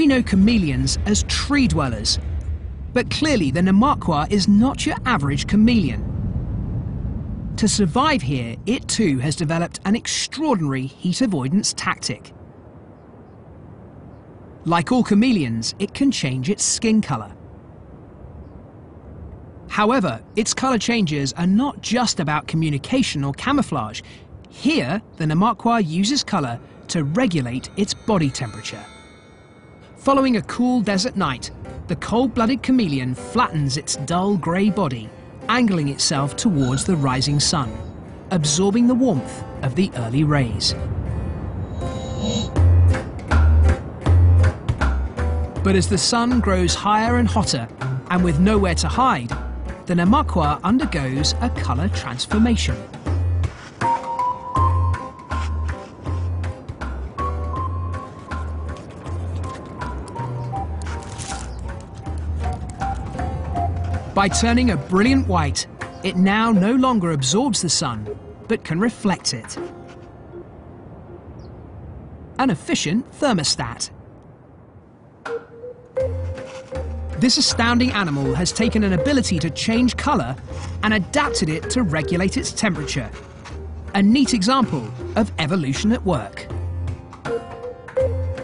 We know chameleons as tree dwellers, but clearly the namaqua is not your average chameleon. To survive here, it too has developed an extraordinary heat avoidance tactic. Like all chameleons, it can change its skin colour. However, its colour changes are not just about communication or camouflage. Here, the namaqua uses colour to regulate its body temperature. Following a cool desert night, the cold-blooded chameleon flattens its dull grey body, angling itself towards the rising sun, absorbing the warmth of the early rays. But as the sun grows higher and hotter, and with nowhere to hide, the namaqua undergoes a colour transformation. By turning a brilliant white, it now no longer absorbs the sun, but can reflect it. An efficient thermostat. This astounding animal has taken an ability to change colour and adapted it to regulate its temperature. A neat example of evolution at work.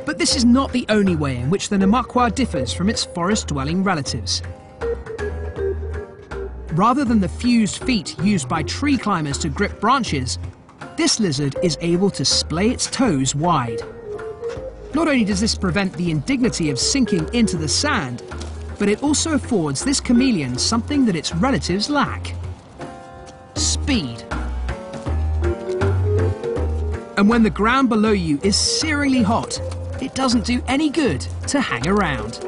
But this is not the only way in which the namaqua differs from its forest-dwelling relatives. Rather than the fused feet used by tree climbers to grip branches, this lizard is able to splay its toes wide. Not only does this prevent the indignity of sinking into the sand, but it also affords this chameleon something that its relatives lack: speed. And when the ground below you is searingly hot, it doesn't do any good to hang around.